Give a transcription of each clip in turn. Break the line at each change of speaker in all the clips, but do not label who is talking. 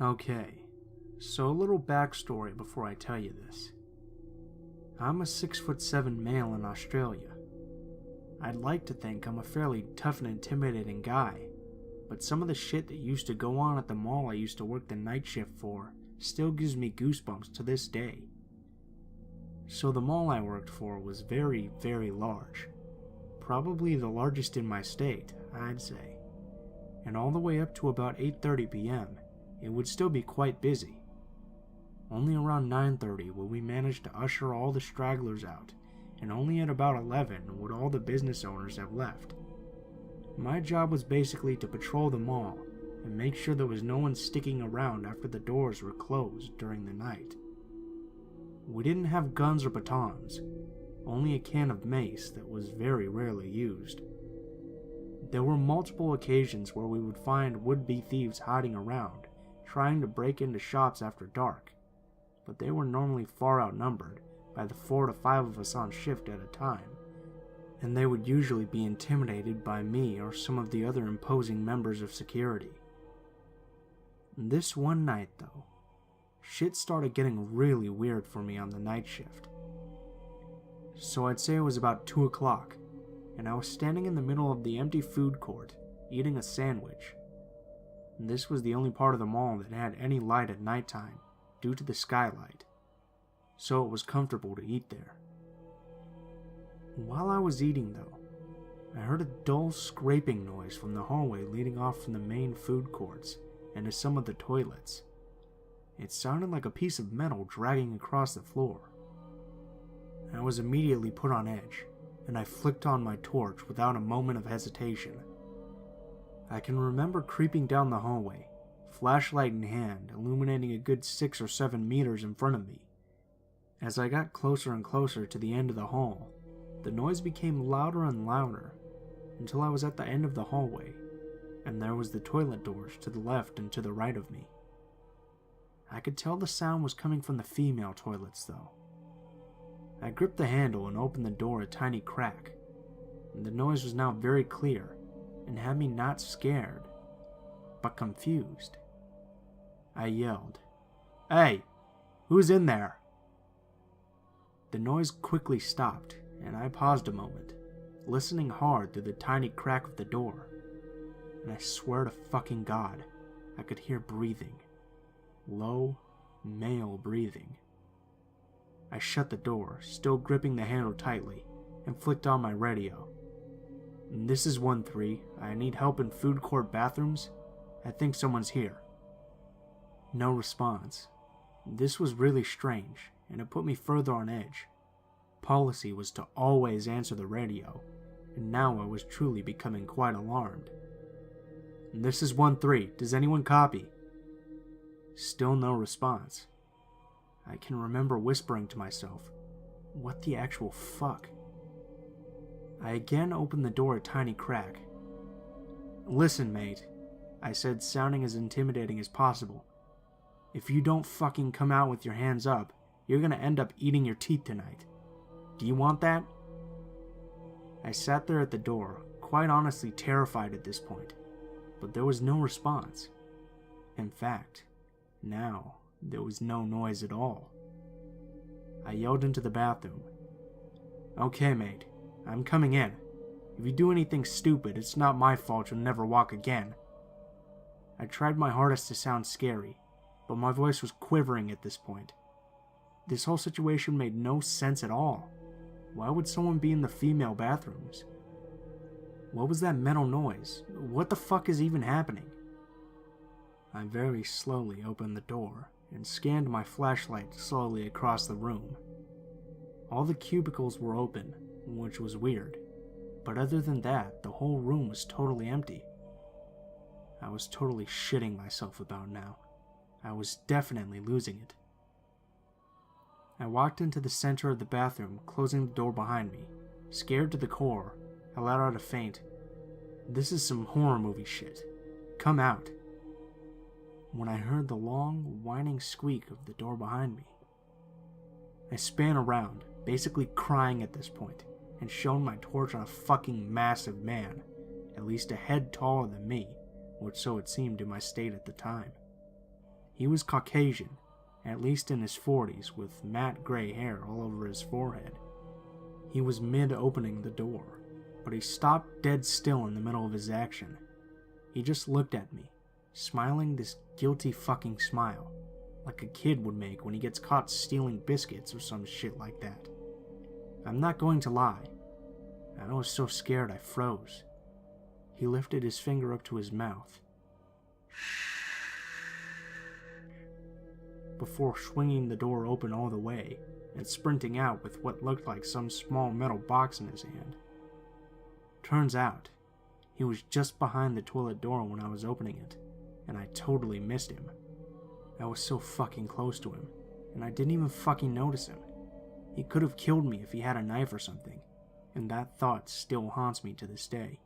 Okay, so a little backstory before I tell you this. I'm a 6'7" male in Australia. I'd like to think I'm a fairly tough and intimidating guy, but some of the shit that used to go on at the mall I used to work the night shift for still gives me goosebumps to this day. So the mall I worked for was very, very large. Probably the largest in my state, I'd say. And all the way up to about 8:30 p.m., it would still be quite busy. Only around 9:30 would we manage to usher all the stragglers out, and only at about 11 would all the business owners have left. My job was basically to patrol the mall and make sure there was no one sticking around after the doors were closed during the night. We didn't have guns or batons, only a can of mace that was very rarely used. There were multiple occasions where we would find would-be thieves hiding around, trying to break into shops after dark, but they were normally far outnumbered by the 4 to 5 of us on shift at a time, and they would usually be intimidated by me or some of the other imposing members of security. This one night, though, shit started getting really weird for me on the night shift. So I'd say it was about 2 o'clock, and I was standing in the middle of the empty food court, eating a sandwich. This was the only part of the mall that had any light at nighttime, due to the skylight, so it was comfortable to eat there. While I was eating, though, I heard a dull scraping noise from the hallway leading off from the main food courts and to some of the toilets. It sounded like a piece of metal dragging across the floor. I was immediately put on edge, and I flicked on my torch without a moment of hesitation. I can remember creeping down the hallway, flashlight in hand, illuminating a good 6 or 7 meters in front of me. As I got closer and closer to the end of the hall, the noise became louder and louder, until I was at the end of the hallway, and there was the toilet doors to the left and to the right of me. I could tell the sound was coming from the female toilets, though. I gripped the handle and opened the door a tiny crack, and the noise was now very clear and had me not scared, but confused. I yelled, "Hey, who's in there?" The noise quickly stopped, and I paused a moment, listening hard through the tiny crack of the door, and I swear to fucking God, I could hear breathing. Low, male breathing. I shut the door, still gripping the handle tightly, and flicked on my radio. "This is 1-3. I need help in food court bathrooms. I think someone's here." No response. This was really strange, and it put me further on edge. Policy was to always answer the radio, and now I was truly becoming quite alarmed. "This is 1-3. Does anyone copy?" Still no response. I can remember whispering to myself, "What the actual fuck?" I again opened the door a tiny crack. "Listen, mate," I said, sounding as intimidating as possible. "If you don't fucking come out with your hands up, you're gonna end up eating your teeth tonight. Do you want that?" I sat there at the door, quite honestly terrified at this point, but there was no response. In fact, now there was no noise at all. I yelled into the bathroom, "Okay, mate, I'm coming in. If you do anything stupid, it's not my fault you'll never walk again." I tried my hardest to sound scary, but my voice was quivering at this point. This whole situation made no sense at all. Why would someone be in the female bathrooms? What was that metal noise? What the fuck is even happening? I very slowly opened the door and scanned my flashlight slowly across the room. All the cubicles were open, which was weird, but other than that, the whole room was totally empty. I was totally shitting myself about now. I was definitely losing it. I walked into the center of the bathroom, closing the door behind me. Scared to the core, I let out a faint, "This is some horror movie shit. Come out." When I heard the long, whining squeak of the door behind me, I span around, basically crying at this point, and shone my torch on a fucking massive man, at least a head taller than me, which so it seemed in my state at the time. He was Caucasian, at least in his 40s, with matte gray hair all over his forehead. He was mid-opening the door, but he stopped dead still in the middle of his action. He just looked at me, smiling this guilty fucking smile, like a kid would make when he gets caught stealing biscuits or some shit like that. I'm not going to lie. I was so scared I froze. He lifted his finger up to his mouth, before swinging the door open all the way and sprinting out with what looked like some small metal box in his hand. Turns out, he was just behind the toilet door when I was opening it, and I totally missed him. I was so fucking close to him, and I didn't even fucking notice him. He could have killed me if he had a knife or something, and that thought still haunts me to this day.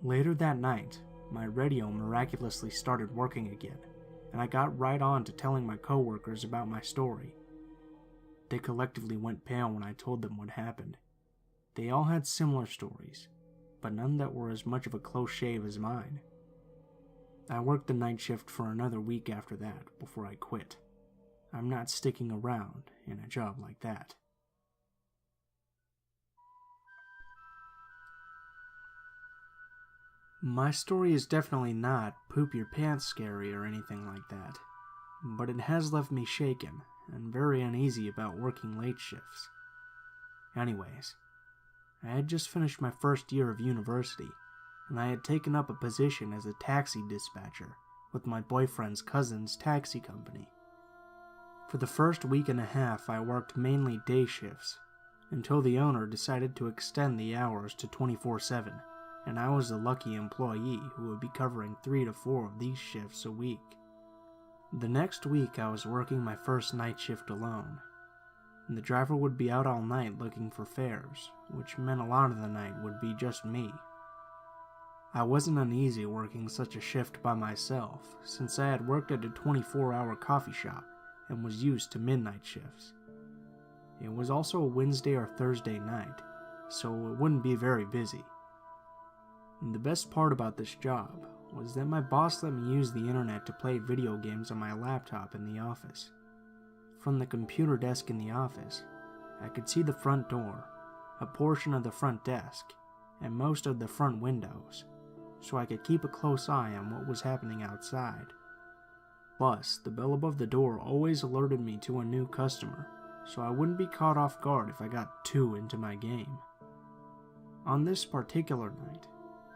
Later that night, my radio miraculously started working again, and I got right on to telling my coworkers about my story. They collectively went pale when I told them what happened. They all had similar stories, but none that were as much of a close shave as mine. I worked the night shift for another week after that before I quit. I'm not sticking around in a job like that. My story is definitely not poop your pants scary or anything like that, but it has left me shaken and very uneasy about working late shifts. Anyways, I had just finished my first year of university, and I had taken up a position as a taxi dispatcher with my boyfriend's cousin's taxi company. For the first week and a half, I worked mainly day shifts, until the owner decided to extend the hours to 24/7, and I was the lucky employee who would be covering 3 to 4 of these shifts a week. The next week, I was working my first night shift alone, and the driver would be out all night looking for fares, which meant a lot of the night would be just me. I wasn't uneasy working such a shift by myself, since I had worked at a 24-hour coffee shop and was used to midnight shifts. It was also a Wednesday or Thursday night, so it wouldn't be very busy. And the best part about this job was that my boss let me use the internet to play video games on my laptop in the office. From the computer desk in the office, I could see the front door, a portion of the front desk, and most of the front windows, so I could keep a close eye on what was happening outside. Plus, the bell above the door always alerted me to a new customer, so I wouldn't be caught off guard if I got too into my game. On this particular night,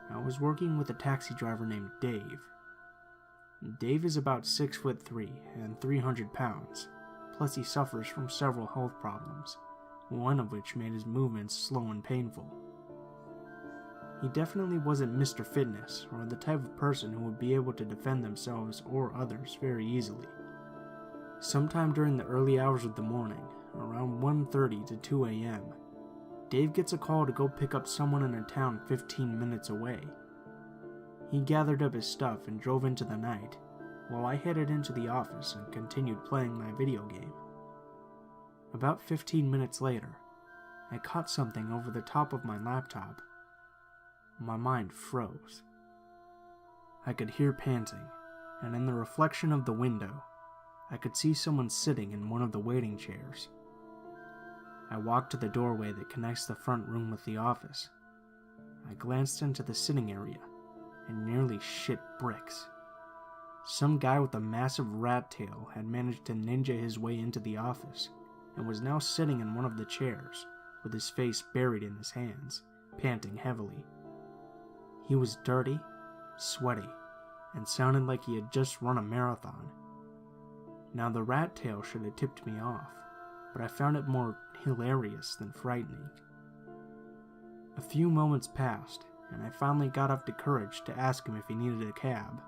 I was working with a taxi driver named Dave. Dave is about 6'3" and 300 pounds, plus he suffers from several health problems, one of which made his movements slow and painful. He definitely wasn't Mr. Fitness, or the type of person who would be able to defend themselves or others very easily. Sometime during the early hours of the morning, around 1:30 to 2 a.m., Dave gets a call to go pick up someone in a town 15 minutes away. He gathered up his stuff and drove into the night, while I headed into the office and continued playing my video game. About 15 minutes later, I caught something over the top of my laptop. My mind froze. I could hear panting, and in the reflection of the window, I could see someone sitting in one of the waiting chairs. I walked to the doorway that connects the front room with the office. I glanced into the sitting area and nearly shit bricks. Some guy with a massive rat tail had managed to ninja his way into the office and was now sitting in one of the chairs with his face buried in his hands, panting heavily. He was dirty, sweaty, and sounded like he had just run a marathon. Now the rat tail should have tipped me off, but I found it more hilarious than frightening. A few moments passed, and I finally got up the courage to ask him if he needed a cab.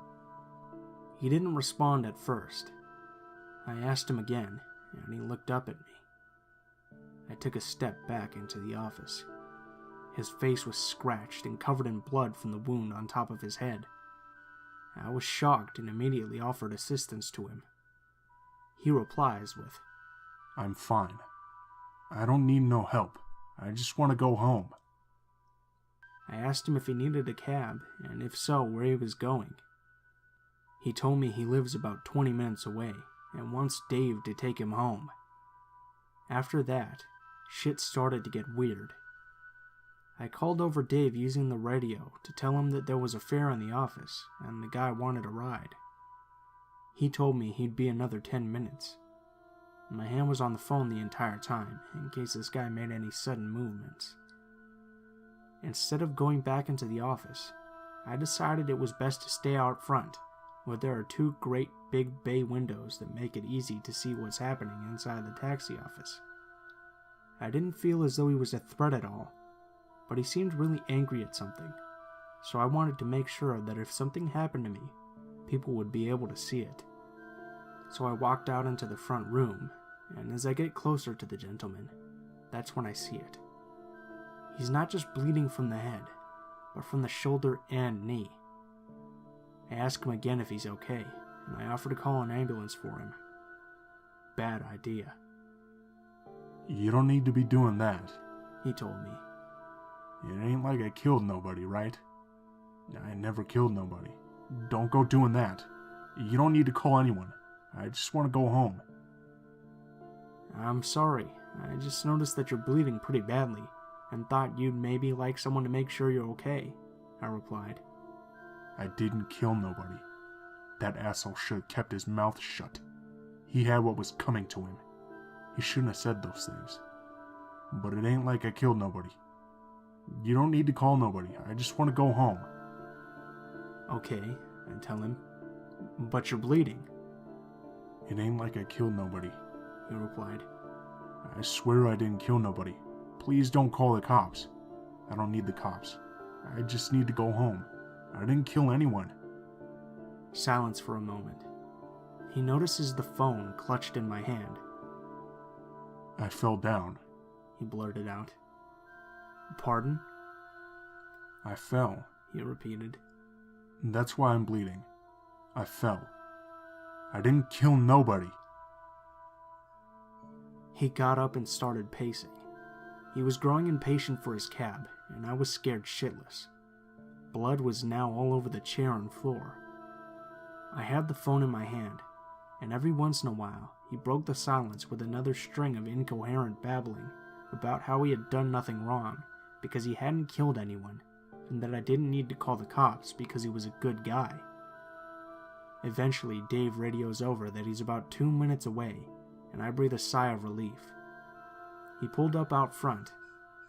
He didn't respond at first. I asked him again, and he looked up at me. I took a step back into the office. His face was scratched and covered in blood from the wound on top of his head. I was shocked and immediately offered assistance to him. He replies with,
"I'm fine. I don't need no help. I just want to go home."
I asked him if he needed a cab, and if so, where he was going. He told me he lives about 20 minutes away and wants Dave to take him home. After that, shit started to get weird. I called over Dave using the radio to tell him that there was a fare in the office and the guy wanted a ride. He told me he'd be another 10 minutes. My hand was on the phone the entire time in case this guy made any sudden movements. Instead of going back into the office, I decided it was best to stay out front, where there are two great big bay windows that make it easy to see what's happening inside the taxi office. I didn't feel as though he was a threat at all, but he seemed really angry at something, so I wanted to make sure that if something happened to me, people would be able to see it. So I walked out into the front room, and as I get closer to the gentleman, that's when I see it. He's not just bleeding from the head, but from the shoulder and knee. I ask him again if he's okay, and I offer to call an ambulance for him. Bad idea,
You don't need to be doing that.
he told me.
It ain't like I killed nobody, right? I never killed nobody. Don't go doing that. You don't need to call anyone. I just want to go home.
I'm sorry, I just noticed that you're bleeding pretty badly, and thought you'd maybe like someone to make sure you're okay, I replied.
I didn't kill nobody. That asshole should have kept his mouth shut. He had what was coming to him. He shouldn't have said those things. But it ain't like I killed nobody. You don't need to call nobody. I just want to go home.
Okay, I tell him, but you're bleeding,
It ain't like I killed nobody.
he replied.
I swear I didn't kill nobody. Please don't call the cops. I don't need the cops. I just need to go home. I didn't kill anyone.
Silence for a moment. He notices the phone clutched in my hand.
I fell down.
He blurted out. Pardon?
I fell.
He repeated.
That's why I'm bleeding. I fell. I didn't kill nobody.
He got up and started pacing. He was growing impatient for his cab, and I was scared shitless. Blood was now all over the chair and floor. I had the phone in my hand, and every once in a while, he broke the silence with another string of incoherent babbling about how he had done nothing wrong because he hadn't killed anyone, and that I didn't need to call the cops because he was a good guy. Eventually, Dave radios over that he's about 2 minutes away, and I breathe a sigh of relief. He pulled up out front,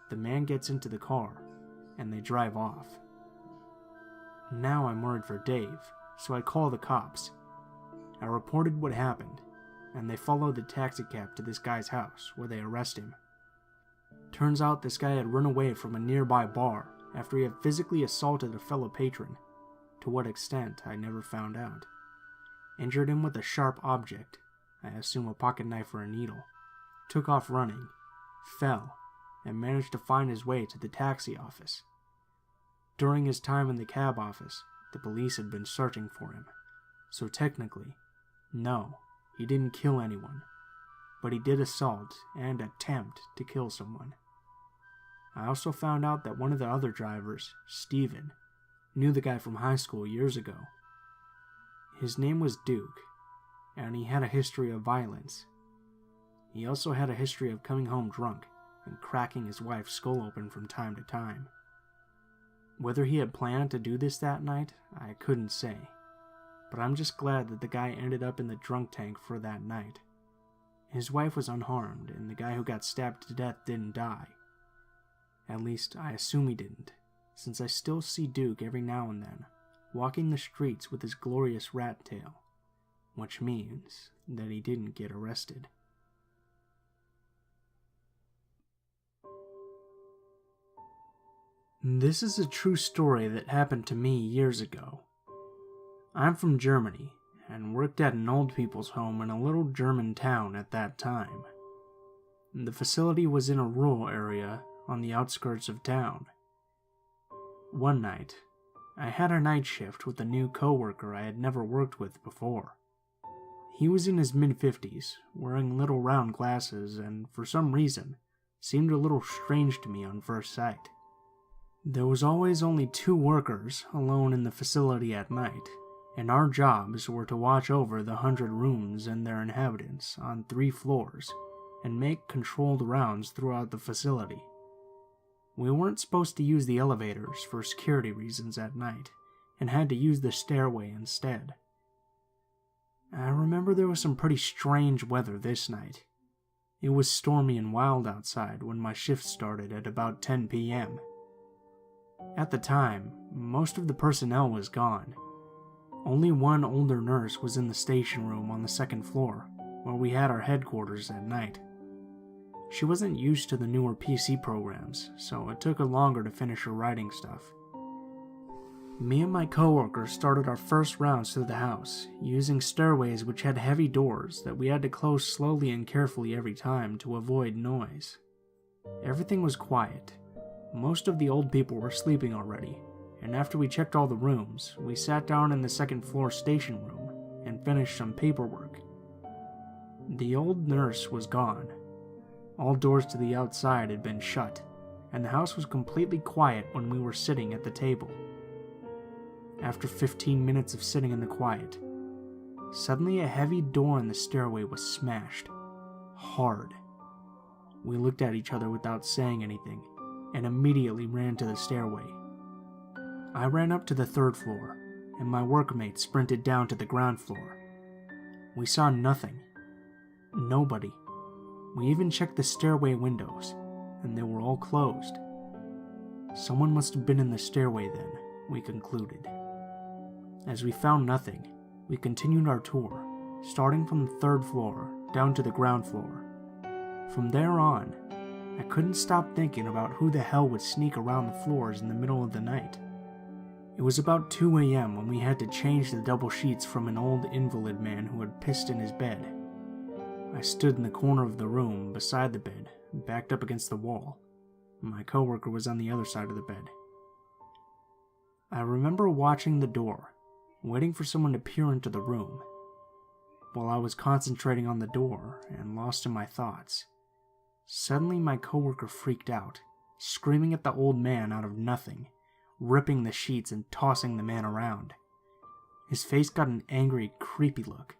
the man gets into the car, and they drive off. Now I'm worried for Dave, so I call the cops. I reported what happened, and they followed the taxicab to this guy's house, where they arrest him. Turns out this guy had run away from a nearby bar after he had physically assaulted a fellow patron. To what extent, I never found out. Injured him with a sharp object, I assume a pocket knife or a needle, took off running, fell, and managed to find his way to the taxi office. During his time in the cab office, the police had been searching for him, so technically, no, he didn't kill anyone, but he did assault and attempt to kill someone. I also found out that one of the other drivers, Steven, knew the guy from high school years ago. His name was Duke, and he had a history of violence. He also had a history of coming home drunk and cracking his wife's skull open from time to time. Whether he had planned to do this that night, I couldn't say, but I'm just glad that the guy ended up in the drunk tank for that night. His wife was unharmed, and the guy who got stabbed to death didn't die. At least, I assume he didn't, since I still see Duke every now and then, walking the streets with his glorious rat tail, which means that he didn't get arrested. This is a true story that happened to me years ago. I'm from Germany, and worked at an old people's home in a little German town at that time. The facility was in a rural area on the outskirts of town. One night, I had a night shift with a new coworker I had never worked with before. He was in his mid-50s, wearing little round glasses, and for some reason, seemed a little strange to me on first sight. There was always only 2 workers alone in the facility at night, and our jobs were to watch over the 100 rooms and their inhabitants on 3 floors and make controlled rounds throughout the facility. We weren't supposed to use the elevators for security reasons at night and had to use the stairway instead. I remember there was some pretty strange weather this night. It was stormy and wild outside when my shift started at about 10 p.m. At the time, most of the personnel was gone. Only one older nurse was in the station room on the 2nd floor, where we had our headquarters at night. She wasn't used to the newer PC programs, so it took her longer to finish her writing stuff. Me and my coworker started our first rounds through the house, using stairways which had heavy doors that we had to close slowly and carefully every time to avoid noise. Everything was quiet. Most of the old people were sleeping already, and after we checked all the rooms, we sat down in the 2nd floor station room and finished some paperwork. The old nurse was gone. All doors to the outside had been shut, and the house was completely quiet when we were sitting at the table. After 15 minutes of sitting in the quiet, suddenly a heavy door in the stairway was smashed. Hard. We looked at each other without saying anything, and immediately ran to the stairway. I ran up to the 3rd floor, and my workmate sprinted down to the ground floor. We saw nothing. Nobody. We even checked the stairway windows, and they were all closed. Someone must have been in the stairway then, we concluded. As we found nothing, we continued our tour, starting from the 3rd floor down to the ground floor. From there on, I couldn't stop thinking about who the hell would sneak around the floors in the middle of the night. It was about 2 a.m. when we had to change the double sheets from an old invalid man who had pissed in his bed. I stood in the corner of the room beside the bed, backed up against the wall. My coworker was on the other side of the bed. I remember watching the door, waiting for someone to peer into the room. While I was concentrating on the door and lost in my thoughts, suddenly my coworker freaked out, screaming at the old man out of nothing, ripping the sheets and tossing the man around. His face got an angry, creepy look,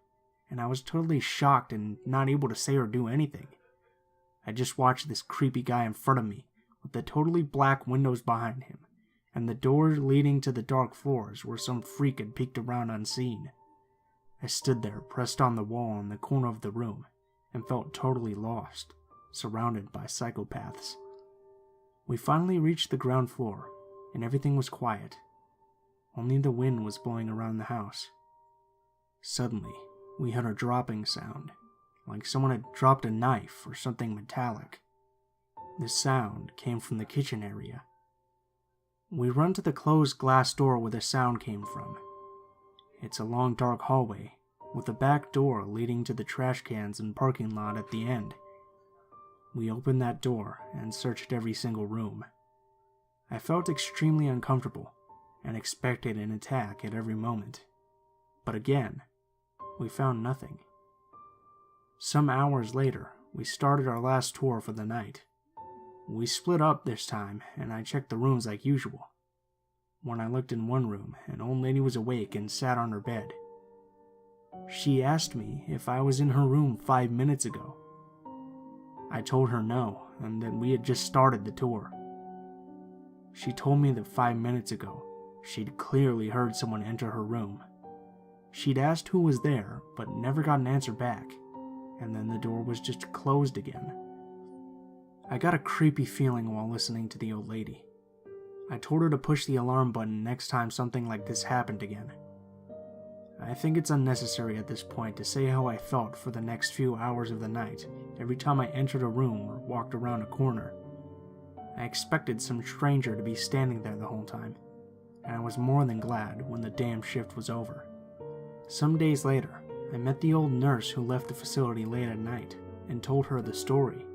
and I was totally shocked and not able to say or do anything. I just watched this creepy guy in front of me, with the totally black windows behind him, and the doors leading to the dark floors where some freak had peeked around unseen. I stood there, pressed on the wall in the corner of the room, and felt totally lost, surrounded by psychopaths. We finally reached the ground floor, and everything was quiet. Only the wind was blowing around the house. Suddenly, we heard a dropping sound, like someone had dropped a knife or something metallic. The sound came from the kitchen area. We run to the closed glass door where the sound came from. It's a long dark hallway, with a back door leading to the trash cans and parking lot at the end. We opened that door and searched every single room. I felt extremely uncomfortable and expected an attack at every moment. But again, we found nothing. Some hours later, we started our last tour for the night. We split up this time, and I checked the rooms like usual. When I looked in one room, an old lady was awake and sat on her bed. She asked me if I was in her room 5 minutes ago. I told her no, and that we had just started the tour. She told me that 5 minutes ago, she'd clearly heard someone enter her room. She'd asked who was there, but never got an answer back, and then the door was just closed again. I got a creepy feeling while listening to the old lady. I told her to push the alarm button next time something like this happened again. I think it's unnecessary at this point to say how I felt for the next few hours of the night every time I entered a room or walked around a corner. I expected some stranger to be standing there the whole time, and I was more than glad when the damn shift was over. Some days later, I met the old nurse who left the facility late at night and told her the story.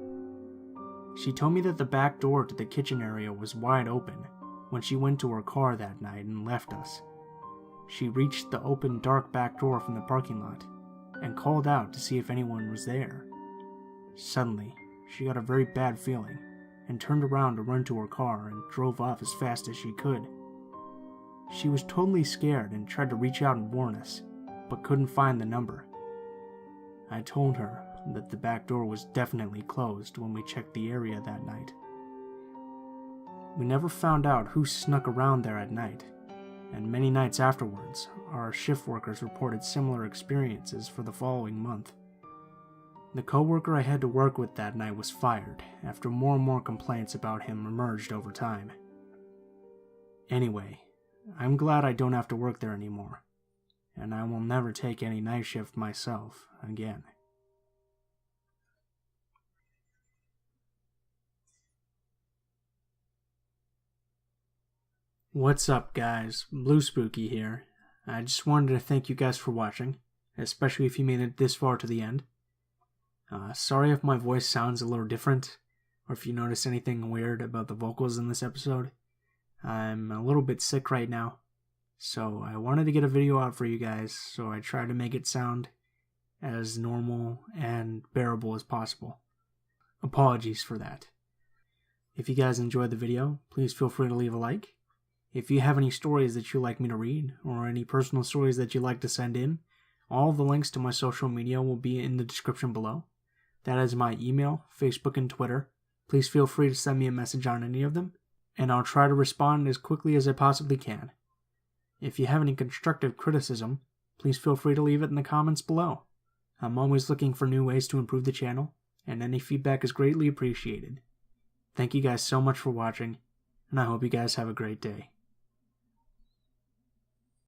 She told me that the back door to the kitchen area was wide open when she went to her car that night and left us. She reached the open dark back door from the parking lot and called out to see if anyone was there. Suddenly, she got a very bad feeling and turned around to run to her car and drove off as fast as she could. She was totally scared and tried to reach out and warn us, but couldn't find the number. I told her that the back door was definitely closed when we checked the area that night. We never found out who snuck around there at night, and many nights afterwards, our shift workers reported similar experiences for the following month. The coworker I had to work with that night was fired after more and more complaints about him emerged over time. Anyway, I'm glad I don't have to work there anymore, and I will never take any night shift myself again. What's up, guys? Blue Spooky here. I just wanted to thank you guys for watching, especially if you made it this far to the end. Sorry if my voice sounds a little different, or if you notice anything weird about the vocals in this episode. I'm a little bit sick right now, so I wanted to get a video out for you guys, so I tried to make it sound as normal and bearable as possible. Apologies for that. If you guys enjoyed the video, please feel free to leave a like. If you have any stories that you'd like me to read, or any personal stories that you'd like to send in, all the links to my social media will be in the description below. That is my email, Facebook, and Twitter. Please feel free to send me a message on any of them, and I'll try to respond as quickly as I possibly can. If you have any constructive criticism, please feel free to leave it in the comments below. I'm always looking for new ways to improve the channel, and any feedback is greatly appreciated. Thank you guys so much for watching, and I hope you guys have a great day.